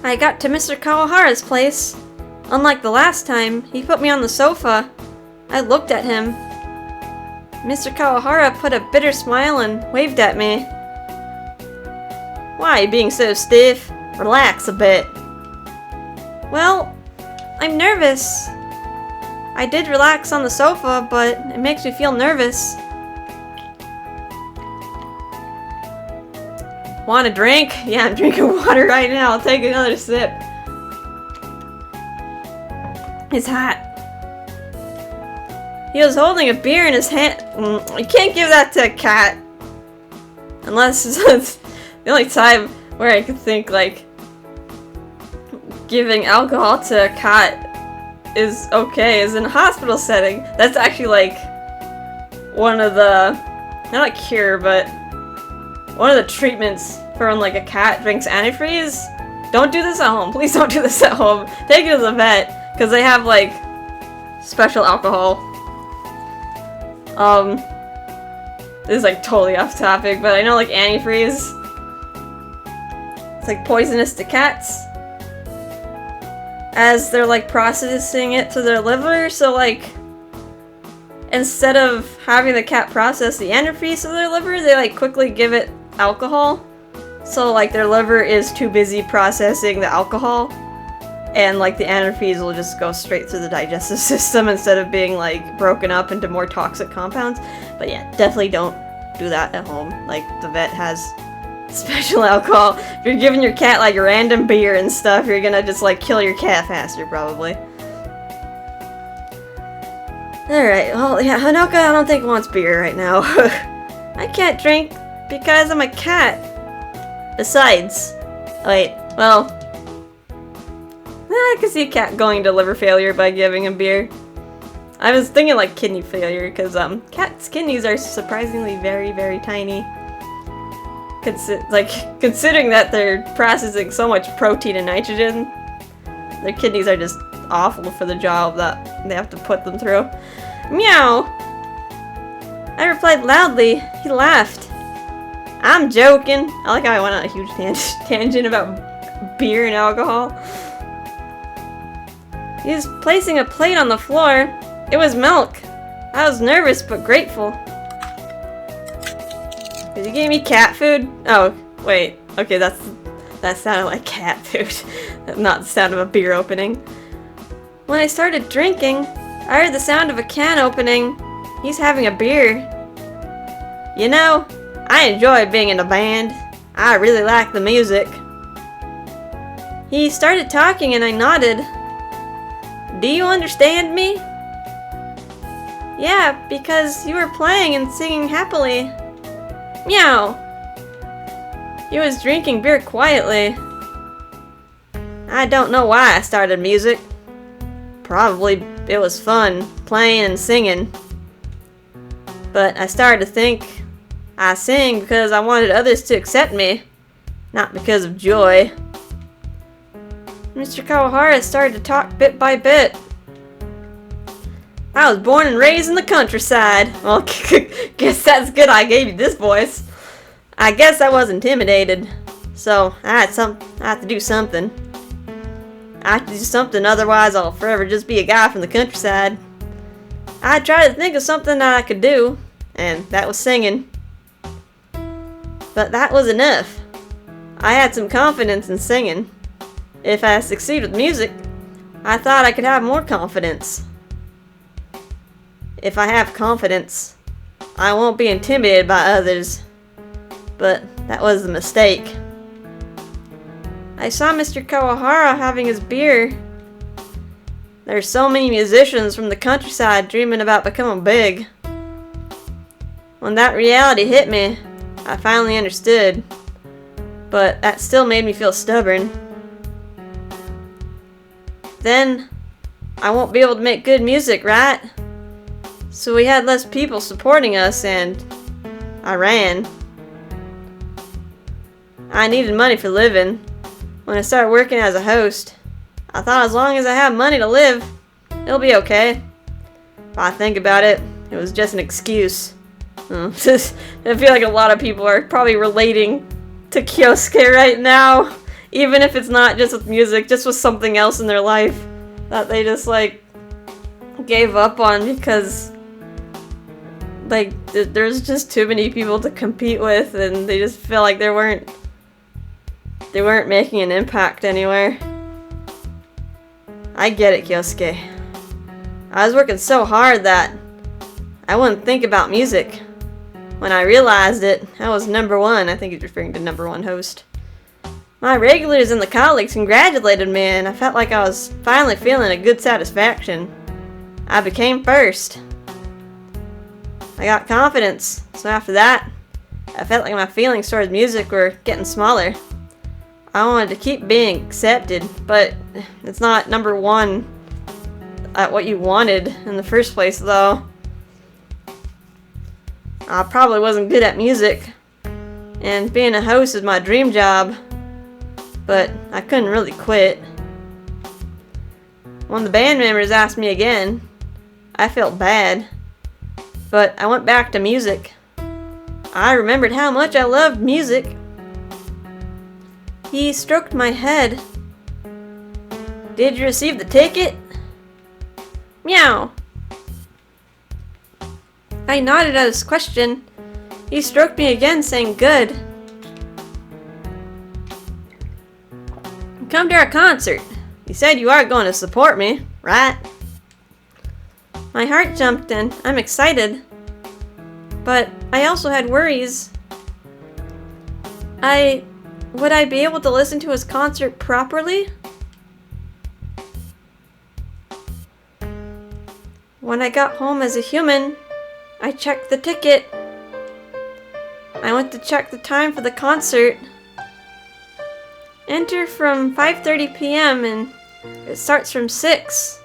I got to Mr. Kawahara's place. Unlike the last time, he put me on the sofa. I looked at him. Mr. Kawahara put a bitter smile and waved at me. Why are you being so stiff? Relax a bit. Well, I'm nervous. I did relax on the sofa, but it makes me feel nervous. Want a drink? Yeah, I'm drinking water right now. I'll take another sip. It's hot. He was holding a beer in his hand. You can't give that to a cat. Unless it's the only time where I could think, like, giving alcohol to a cat is okay is in a hospital setting. That's actually, like, one of the, not a cure, but one of the treatments for when, like, a cat drinks antifreeze. Don't do this at home. Please don't do this at home. Take it to the vet, because they have, like, special alcohol. This is, like, totally off topic, but I know, like, antifreeze, it's, like, poisonous to cats, as they're, like, processing it through their liver, so, like, instead of having the cat process the antifreeze through their liver, they, like, quickly give it alcohol, so, like, their liver is too busy processing the alcohol, and, like, the antifreeze will just go straight through the digestive system instead of being, like, broken up into more toxic compounds. But yeah, definitely don't do that at home. Like, the vet has special alcohol. If you're giving your cat, like, random beer and stuff, you're gonna just, like, kill your cat faster, probably. Alright, well, yeah, Honoka, I don't think wants beer right now. I can't drink because I'm a cat. Besides, wait, well, I could see a cat going to liver failure by giving him beer. I was thinking like kidney failure, because cats' kidneys are surprisingly very, very tiny. Considering that they're processing so much protein and nitrogen, their kidneys are just awful for the job that they have to put them through. Meow! I replied loudly. He laughed. I'm joking. I like how I went on a huge tangent about beer and alcohol. He was placing a plate on the floor. It was milk. I was nervous but grateful. Did you give me cat food? Oh, wait. Okay, that sounded like cat food. Not the sound of a beer opening. When I started drinking, I heard the sound of a can opening. He's having a beer. You know, I enjoyed being in a band. I really like the music. He started talking and I nodded. Do you understand me? Yeah, because you were playing and singing happily. Meow! He was drinking beer quietly. I don't know why I started music. Probably it was fun, playing and singing. But I started to think I sing because I wanted others to accept me, not because of joy. Mr. Kawahara started to talk bit by bit. I was born and raised in the countryside. Well, guess that's good I gave you this voice. I guess I was intimidated. So, I had to do something. I have to do something, otherwise I'll forever just be a guy from the countryside. I tried to think of something that I could do, and that was singing. But that was enough. I had some confidence in singing. If I succeed with music, I thought I could have more confidence. If I have confidence, I won't be intimidated by others. But that was a mistake. I saw Mr. Kawahara having his beer. There's so many musicians from the countryside dreaming about becoming big. When that reality hit me, I finally understood. But that still made me feel stubborn. Then, I won't be able to make good music, right? So we had less people supporting us and I ran. I needed money for living. When I started working as a host, I thought as long as I have money to live, it'll be okay. If I think about it, it was just an excuse. I feel like a lot of people are probably relating to Kyosuke right now. Even if it's not just with music, just with something else in their life that they just like gave up on because like there's just too many people to compete with, and they just feel like they weren't making an impact anywhere. I get it, Kyosuke. I was working so hard that I wouldn't think about music. When I realized it, I was #1. I think he's referring to #1 host. My regulars and the colleagues congratulated me, and I felt like I was finally feeling a good satisfaction. I became first. I got confidence, so after that, I felt like my feelings towards music were getting smaller. I wanted to keep being accepted, but it's not #1 at what you wanted in the first place, though. I probably wasn't good at music, and being a host is my dream job, but I couldn't really quit. When the band members asked me again, I felt bad, but I went back to music. I remembered how much I loved music. He stroked my head. Did you receive the ticket? Meow. I nodded at his question. He stroked me again, saying good. Come to our concert. You said you are going to support me, right? My heart jumped and I'm excited. But I also had worries. Would I be able to listen to his concert properly? When I got home as a human, I checked the ticket. I went to check the time for the concert. Enter from 5:30 p.m. and it starts from 6.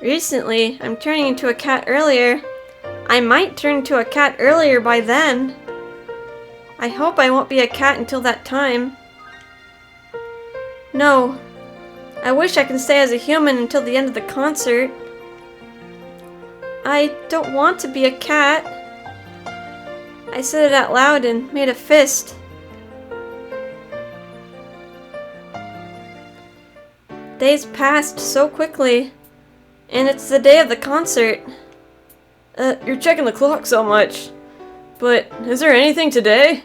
Recently, I'm turning into a cat earlier. I might turn into a cat earlier by then. I hope I won't be a cat until that time. No. I wish I can stay as a human until the end of the concert. I don't want to be a cat. I said it out loud and made a fist. Days passed so quickly, and it's the day of the concert. You're checking the clock so much, but is there anything today?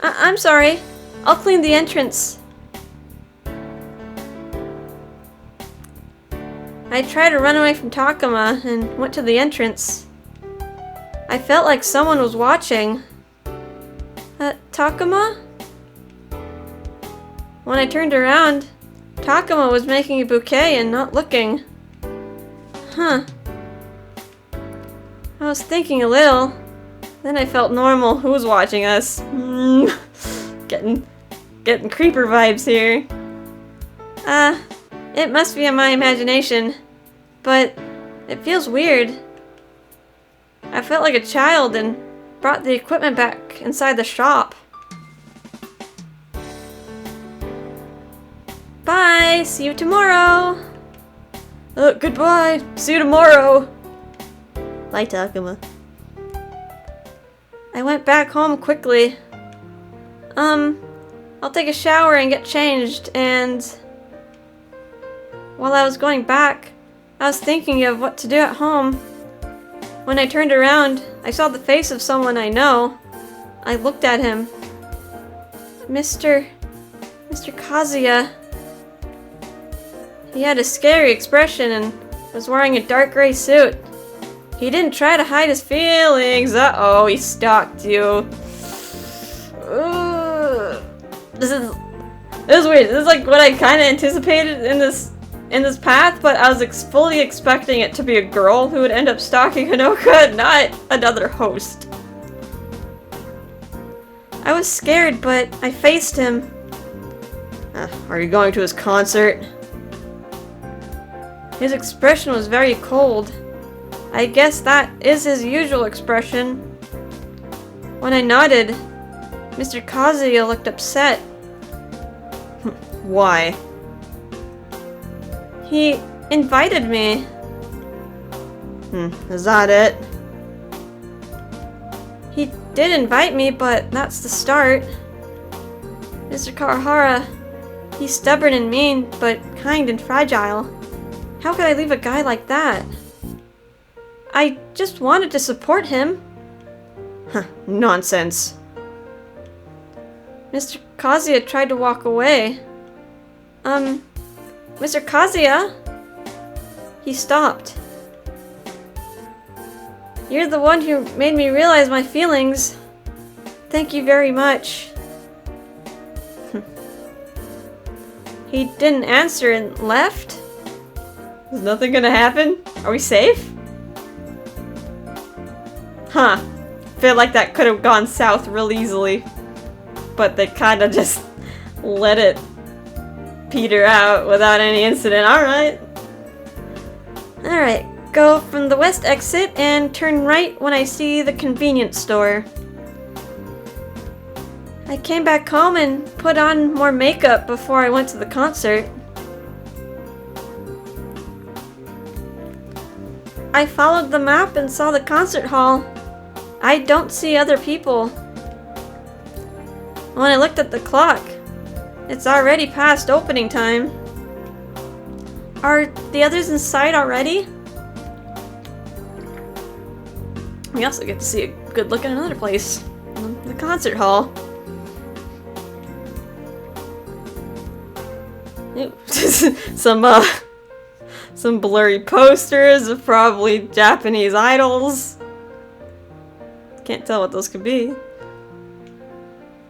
I'm sorry. I'll clean the entrance. I tried to run away from Takuma and went to the entrance. I felt like someone was watching. Takuma? When I turned around, Takuma was making a bouquet and not looking. Huh. I was thinking a little. Then I felt normal. Who was watching us? Getting creeper vibes here. It must be in my imagination, but it feels weird. I felt like a child and brought the equipment back inside the shop. Bye! See you tomorrow! Goodbye! See you tomorrow! Bye, Takuma. I went back home quickly. I'll take a shower and get changed, and while I was going back, I was thinking of what to do at home. When I turned around, I saw the face of someone I know. I looked at him. Mr. Kazuya. He had a scary expression and was wearing a dark gray suit. He didn't try to hide his feelings. Uh-oh, he stalked you. This is weird. This is like what I kind of anticipated in this path, but I was fully expecting it to be a girl who would end up stalking Honoka, not another host. I was scared, but I faced him. Are you going to his concert? His expression was very cold. I guess that is his usual expression. When I nodded, Mr. Kazuya looked upset. Why? He invited me. Is that it? He did invite me, but that's the start. Mr. Kawahara, he's stubborn and mean, but kind and fragile. How could I leave a guy like that? I just wanted to support him. Huh, nonsense. Mr. Kazuya tried to walk away. Mr. Kazuya? He stopped. You're the one who made me realize my feelings. Thank you very much. He didn't answer and left? Is nothing gonna happen? Are we safe? Huh. Feel like that could have gone south real easily. But they kind of just let it peter out without any incident. Alright. Alright. Go from the west exit and turn right when I see the convenience store. I came back home and put on more makeup before I went to the concert. I followed the map and saw the concert hall. I don't see other people. When I looked at the clock, it's already past opening time. Are the others inside already? We also get to see a good look at another place, the concert hall. Ooh, some blurry posters of probably Japanese idols. Can't tell what those could be.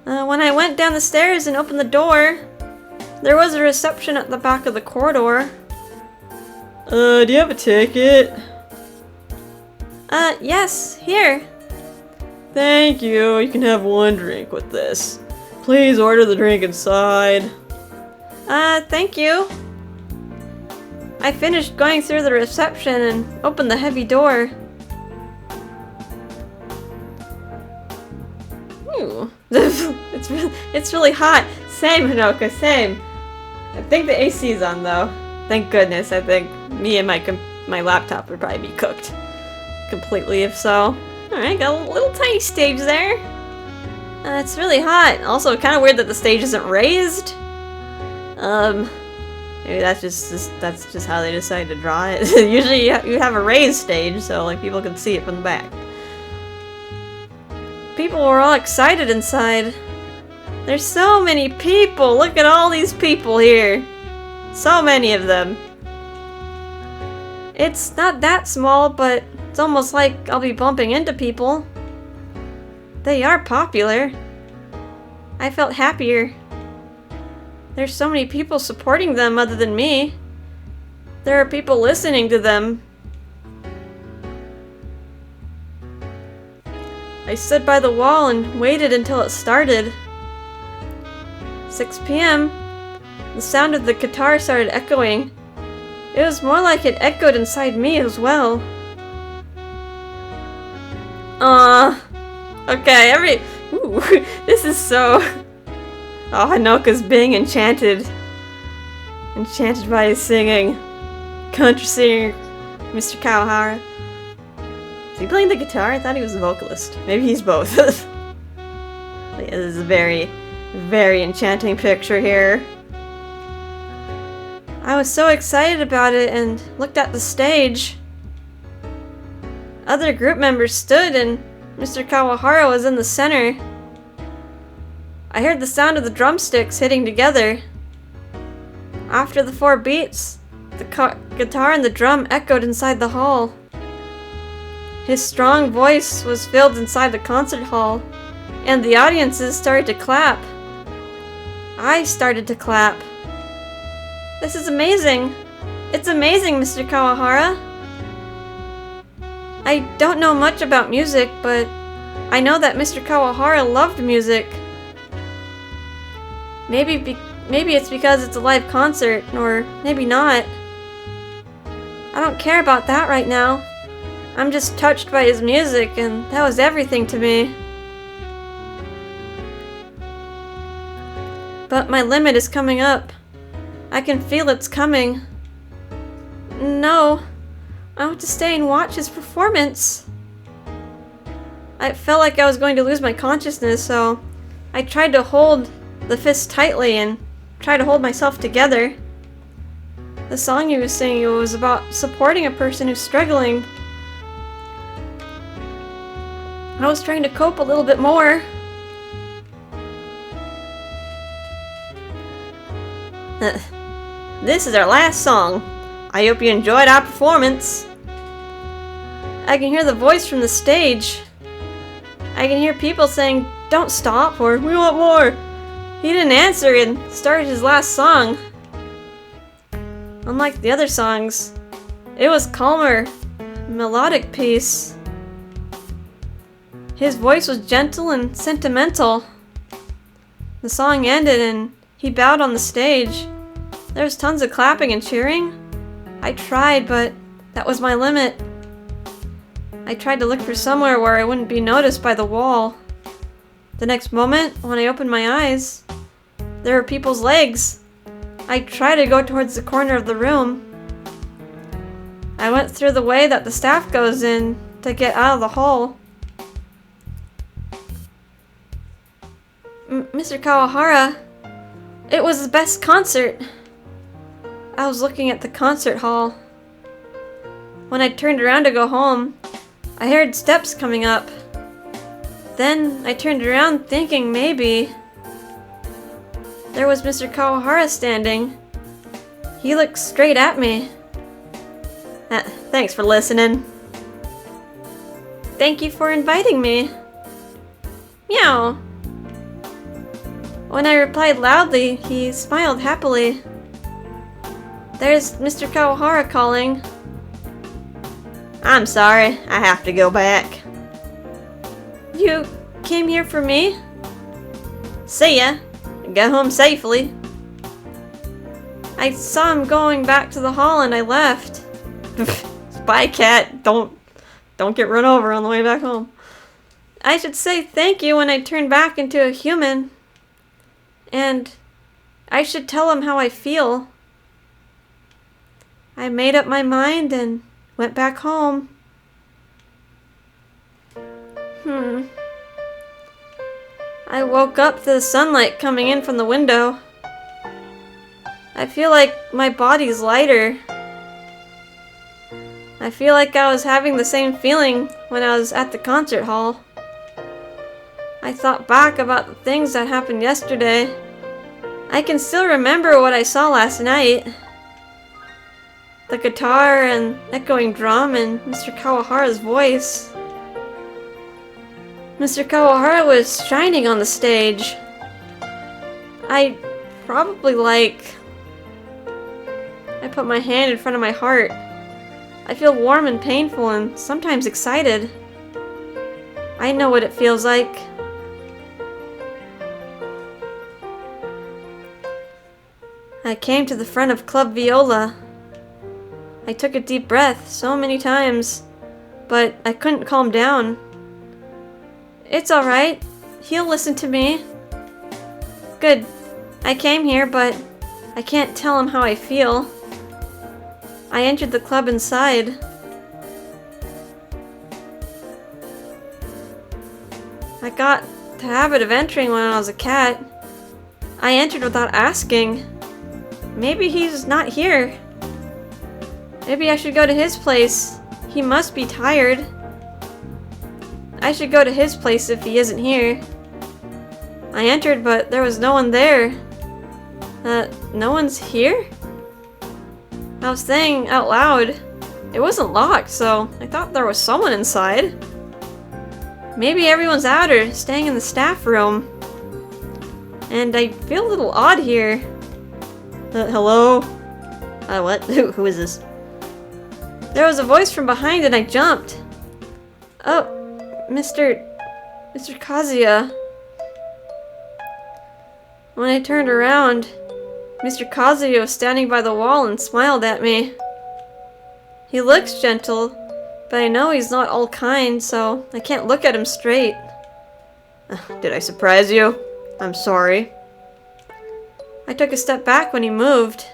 When I went down the stairs and opened the door, there was a reception at the back of the corridor. Do you have a ticket? Yes, here. Thank you. You can have one drink with this. Please order the drink inside. Thank you. I finished going through the reception and opened the heavy door. Ooh. It's really hot. Same, Honoka, same. I think the AC is on though. Thank goodness. I think me and my laptop would probably be cooked completely if so. Alright, got a little tiny stage there. It's really hot. Also, kind of weird that the stage isn't raised. Maybe that's just how they decided to draw it. Usually you have a raised stage, so like people can see it from the back. People were all excited inside. There's so many people. Look at all these people here. So many of them. It's not that small, but it's almost like I'll be bumping into people. They are popular. I felt happier. There's so many people supporting them other than me. There are people listening to them. I stood by the wall and waited until it started. 6 p.m. The sound of the guitar started echoing. It was more like it echoed inside me as well. Okay, ooh, this is so... Oh, Honoka's being enchanted. Enchanted by his singing. Country singer, Mr. Kawahara. Is he playing the guitar? I thought he was a vocalist. Maybe he's both. Yeah, this is a very, very enchanting picture here. I was so excited about it and looked at the stage. Other group members stood and Mr. Kawahara was in the center. I heard the sound of the drumsticks hitting together. After the 4 beats, the guitar and the drum echoed inside the hall. His strong voice was filled inside the concert hall, and the audiences started to clap. I started to clap. This is amazing! It's amazing, Mr. Kawahara! I don't know much about music, but I know that Mr. Kawahara loved music. Maybe it's because it's a live concert, or maybe not. I don't care about that right now. I'm just touched by his music, and that was everything to me. But my limit is coming up. I can feel it's coming. No, I want to stay and watch his performance. I felt like I was going to lose my consciousness, so I tried to hold the fist tightly and try to hold myself together. The song he was singing was about supporting a person who's struggling. I was trying to cope a little bit more. This is our last song. I hope you enjoyed our performance. I can hear the voice from the stage. I can hear people saying, "Don't stop," or "We want more." He didn't answer and started his last song. Unlike the other songs, it was calmer, melodic piece. His voice was gentle and sentimental. The song ended and he bowed on the stage. There was tons of clapping and cheering. I tried, but that was my limit. I tried to look for somewhere where I wouldn't be noticed by the wall. The next moment, when I opened my eyes, there were people's legs. I tried to go towards the corner of the room. I went through the way that the staff goes in to get out of the hall. Mr. Kawahara, it was the best concert. I was looking at the concert hall. When I turned around to go home, I heard steps coming up. Then I turned around thinking maybe. There was Mr. Kawahara standing. He looked straight at me. Thanks for listening. Thank you for inviting me. Meow. When I replied loudly, he smiled happily. There's Mr. Kawahara calling. I'm sorry, I have to go back. You came here for me? See ya. Go home safely. I saw him going back to the hall and I left. Bye, cat. Don't get run over on the way back home. I should say thank you when I turn back into a human. And I should tell him how I feel. I made up my mind and went back home. I woke up to the sunlight coming in from the window. I feel like my body's lighter. I feel like I was having the same feeling when I was at the concert hall. I thought back about the things that happened yesterday. I can still remember what I saw last night. The guitar and echoing drum and Mr. Kawahara's voice. Mr. Kawahara was shining on the stage. I put my hand in front of my heart. I feel warm and painful and sometimes excited. I know what it feels like. I came to the front of Club Viola. I took a deep breath so many times, but I couldn't calm down. It's alright. He'll listen to me. Good. I came here, but I can't tell him how I feel. I entered the club inside. I got the habit of entering when I was a cat. I entered without asking. Maybe he's not here. Maybe I should go to his place. He must be tired. I should go to his place if he isn't here. I entered, but there was no one there. No one's here? I was saying out loud. It wasn't locked, so I thought there was someone inside. Maybe everyone's out or staying in the staff room. And I feel a little odd here. Hello? What? Who is this? There was a voice from behind and I jumped. Oh, Mr. Kazuya. When I turned around, Mr. Kazuya was standing by the wall and smiled at me. He looks gentle, but I know he's not all kind, so I can't look at him straight. Did I surprise you? I'm sorry. I took a step back when he moved.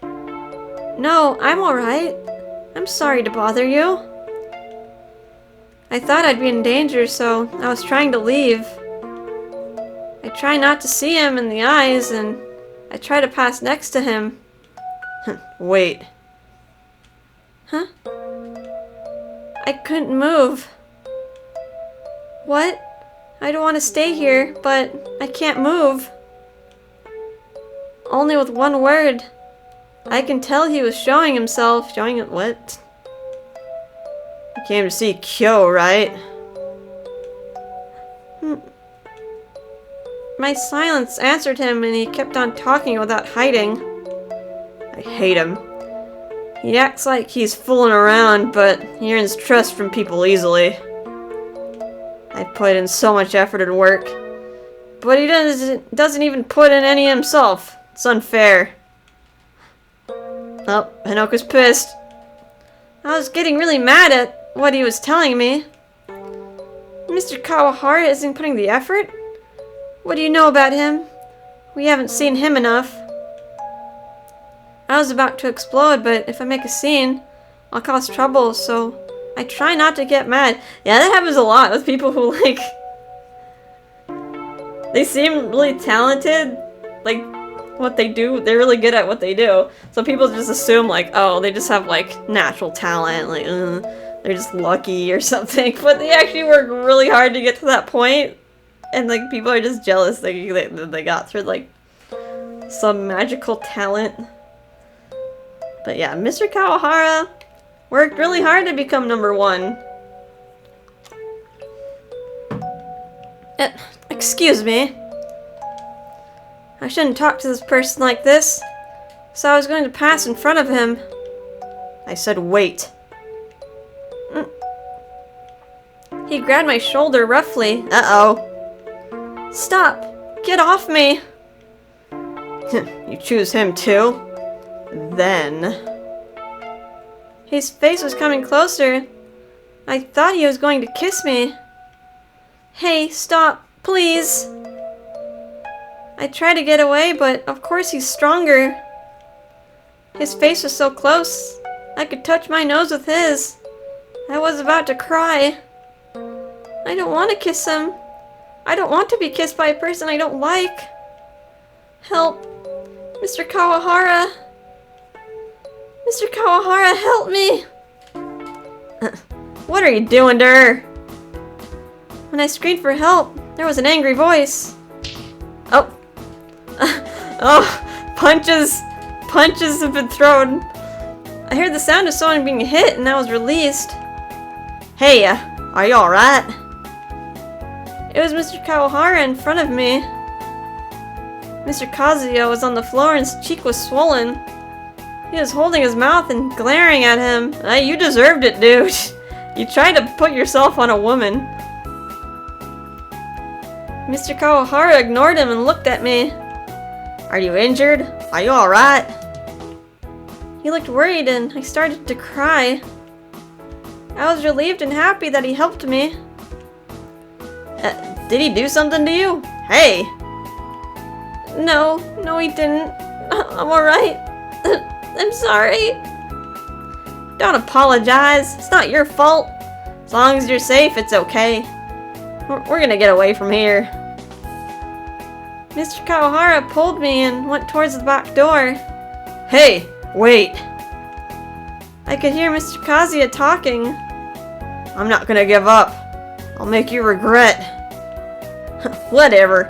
No, I'm alright. I'm sorry to bother you. I thought I'd be in danger, so I was trying to leave. I try not to see him in the eyes, and I try to pass next to him. Wait. Huh? I couldn't move. What? I don't want to stay here, but I can't move. Only with one word. I can tell he was showing himself. Showing it what? You came to see Kyo, right? My silence answered him, and he kept on talking without hiding. I hate him. He acts like he's fooling around, but he earns trust from people easily. I put in so much effort and work, but he doesn't even put in any himself. It's unfair. Oh, Honoka's pissed. I was getting really mad at what he was telling me. Mr. Kawahara isn't putting the effort? What do you know about him? We haven't seen him enough. I was about to explode, but if I make a scene, I'll cause trouble, so I try not to get mad. Yeah, that happens a lot with people who, like, they seem really talented, like, what they do, they're really good at what they do. So people just assume, like, oh, they just have, like, natural talent, like, they're just lucky or something. But they actually work really hard to get to that point, and, like, people are just jealous that they got through, like, some magical talent. But yeah, Mr. Kawahara worked really hard to become #1. Excuse me. I shouldn't talk to this person like this, so I was going to pass in front of him. I said wait. He grabbed my shoulder roughly. Uh-oh. Stop! Get off me! You choose him too? Then... His face was coming closer. I thought he was going to kiss me. Hey, stop, please. I tried to get away, but of course he's stronger. His face was so close. I could touch my nose with his. I was about to cry. I don't want to kiss him. I don't want to be kissed by a person I don't like. Help. Mr. Kawahara. Mr. Kawahara, help me! What are you doing to her? When I screamed for help, there was an angry voice. Oh. Oh, punches have been thrown. I heard the sound of someone being hit and I was released. Hey, are you alright? It was Mr. Kawahara in front of me. Mr. Kazuya was on the floor and his cheek was swollen. He was holding his mouth and glaring at him. You deserved it, dude. You tried to put yourself on a woman. Mr. Kawahara ignored him and looked at me. Are you injured? Are you alright? He looked worried and I started to cry. I was relieved and happy that he helped me. Did he do something to you? Hey! No, he didn't. I'm alright. I'm sorry. Don't apologize. It's not your fault. As long as you're safe, it's okay. We're gonna get away from here. Mr. Kawahara pulled me and went towards the back door. Hey, wait. I could hear Mr. Kazuya talking. I'm not gonna give up. I'll make you regret. Whatever.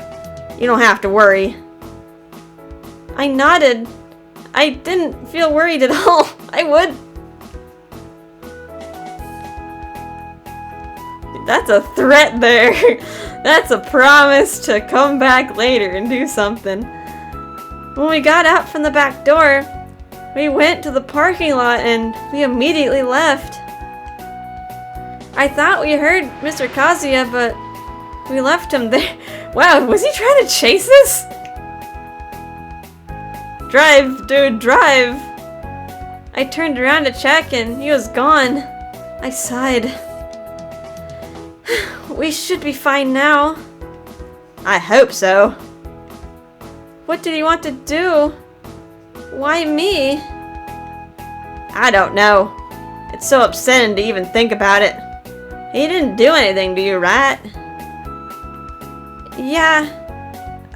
You don't have to worry. I nodded. I didn't feel worried at all. I would. That's a threat there. That's a promise to come back later and do something. When we got out from the back door, we went to the parking lot and we immediately left. I thought we heard Mr. Kazuya, but we left him there. Wow, was he trying to chase us? Drive, dude, drive! I turned around to check and he was gone. I sighed. We should be fine now. I hope so. What did he want to do? Why me? I don't know. It's so upsetting to even think about it. He didn't do anything to you, right? Yeah.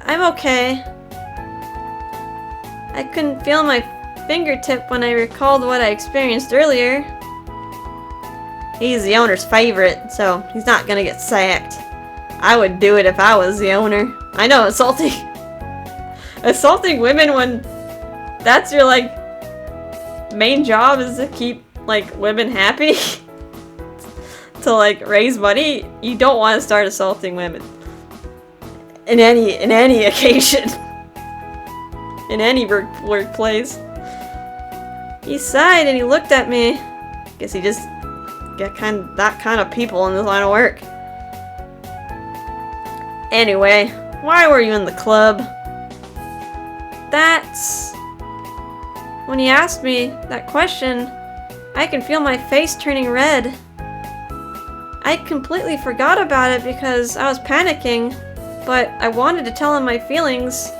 I'm okay. I couldn't feel my fingertip when I recalled what I experienced earlier. He's the owner's favorite, so he's not gonna get sacked. I would do it if I was the owner. I know, assaulting women when that's your, like, main job is to keep, like, women happy. To, like, raise money, you don't want to start assaulting women. In any occasion. In any workplace. He sighed and he looked at me. Guess he just got that kind of people in this line of work. Anyway, why were you in the club? That's... When he asked me that question, I can feel my face turning red. I completely forgot about it because I was panicking, but I wanted to tell him my feelings.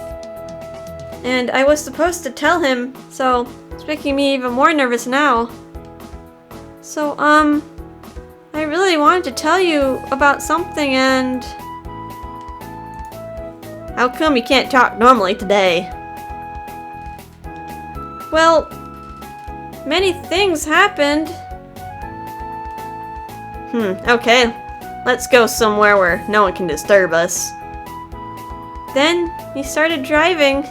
And I was supposed to tell him, so it's making me even more nervous now. So, I really wanted to tell you about something and... How come you can't talk normally today? Well, many things happened. Okay. Let's go somewhere where no one can disturb us. Then, he started driving.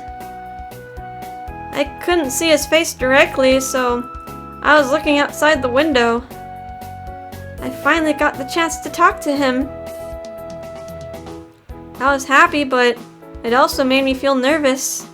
I couldn't see his face directly, so I was looking outside the window. I finally got the chance to talk to him. I was happy, but it also made me feel nervous.